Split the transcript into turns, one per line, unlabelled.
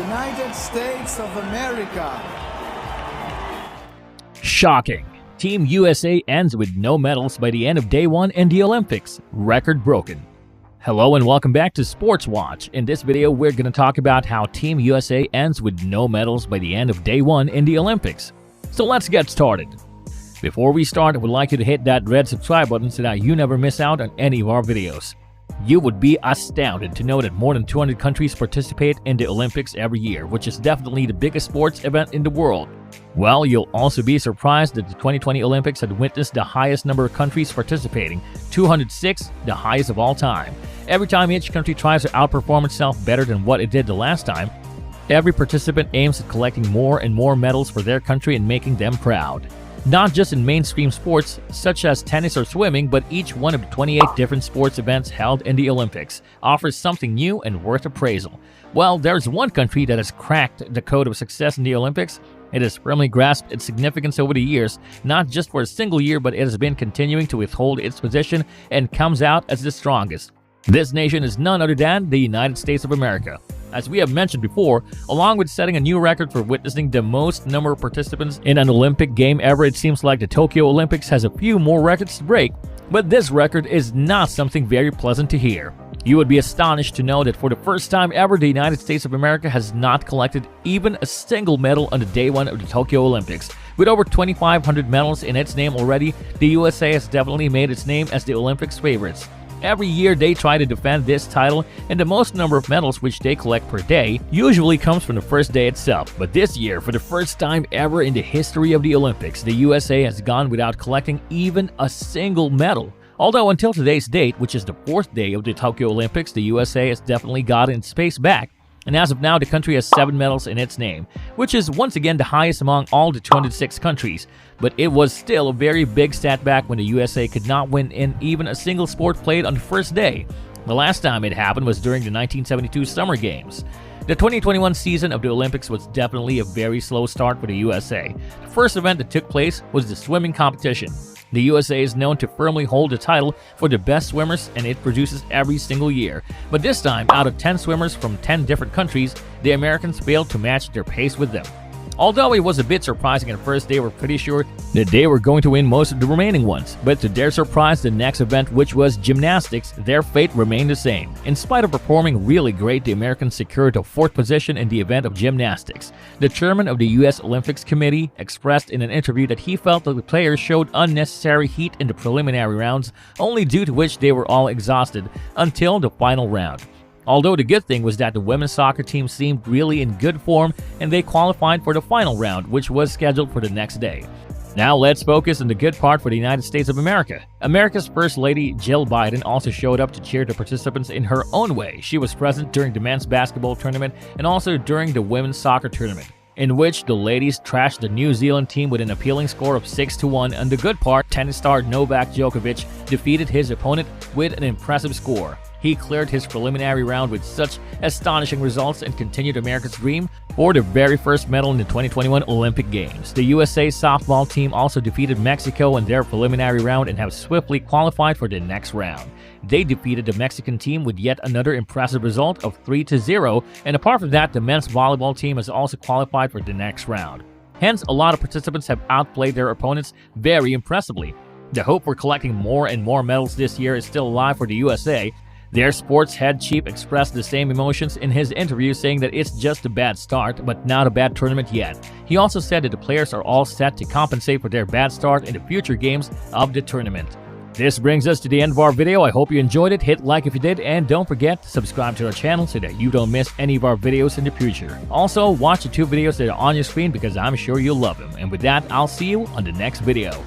United States of America.
Shocking. Team USA ends with no medals by the end of day one in the Olympics. Record broken. Hello and welcome back to Sports Watch. In this video, we're going to talk about how Team USA ends with no medals by the end of day one in the Olympics. So let's get started. Before we start, I would like you to hit that red subscribe button so that you never miss out on any of our videos. You would be astounded to know that more than 200 countries participate in the Olympics every year, which is definitely the biggest sports event in the world. Well, you'll also be surprised that the 2020 Olympics had witnessed the highest number of countries participating, 206, the highest of all time. Every time each country tries to outperform itself better than what it did the last time, every participant aims at collecting more and more medals for their country and making them proud. Not just in mainstream sports such as tennis or swimming, but each one of the 28 different sports events held in the Olympics offers something new and worth appraisal. Well, there's one country that has cracked the code of success in the Olympics. It has firmly grasped its significance over the years, not just for a single year, but it has been continuing to withhold its position and comes out as the strongest. This nation is none other than the United States of America. As we have mentioned before, along with setting a new record for witnessing the most number of participants in an Olympic game ever, it seems like the Tokyo Olympics has a few more records to break. But this record is not something very pleasant to hear. You would be astonished to know that for the first time ever, the United States of America has not collected even a single medal on the day one of the Tokyo Olympics. With over 2,500 medals in its name already, the USA has definitely made its name as the Olympics favorites. Every year they try to defend this title, and the most number of medals which they collect per day usually comes from the first day itself. But this year, for the first time ever in the history of the Olympics, the USA has gone without collecting even a single medal. Although until today's date, which is the fourth day of the Tokyo Olympics, the USA has definitely gotten its pace back. And as of now, the country has 7 medals in its name, which is once again the highest among all the 206 countries. But it was still a very big setback when the USA could not win in even a single sport played on the first day. The last time it happened was during the 1972 Summer Games. The 2021 season of the Olympics was definitely a very slow start for the USA. The first event that took place was the swimming competition. The USA is known to firmly hold the title for the best swimmers, and it produces every single year. But this time, out of 10 swimmers from 10 different countries, the Americans failed to match their pace with them. Although it was a bit surprising at first, they were pretty sure that they were going to win most of the remaining ones. But to their surprise, the next event, which was gymnastics, their fate remained the same. In spite of performing really great, the Americans secured a 4th position in the event of gymnastics. The chairman of the U.S. Olympics Committee expressed in an interview that he felt that the players showed unnecessary heat in the preliminary rounds, only due to which they were all exhausted until the final round. Although the good thing was that the women's soccer team seemed really in good form and they qualified for the final round, which was scheduled for the next day. Now let's focus on the good part for the United States of America. America's First Lady Jill Biden also showed up to cheer the participants in her own way. She was present during the men's basketball tournament and also during the women's soccer tournament, in which the ladies trashed the New Zealand team with an appealing score of 6-1, and the good part, tennis star Novak Djokovic defeated his opponent with an impressive score. He cleared his preliminary round with such astonishing results and continued America's dream for the very first medal in the 2021 Olympic Games. The USA softball team also defeated Mexico in their preliminary round and have swiftly qualified for the next round. They defeated the Mexican team with yet another impressive result of 3-0, and apart from that, the men's volleyball team has also qualified for the next round. Hence, a lot of participants have outplayed their opponents very impressively. The hope for collecting more and more medals this year is still alive for the USA. Their sports head chief expressed the same emotions in his interview, saying that it's just a bad start, but not a bad tournament yet. He also said that the players are all set to compensate for their bad start in the future games of the tournament. This brings us to the end of our video. I hope you enjoyed it. Hit like if you did, and don't forget to subscribe to our channel so that you don't miss any of our videos in the future. Also, watch the 2 videos that are on your screen because I'm sure you'll love them. And with that, I'll see you on the next video.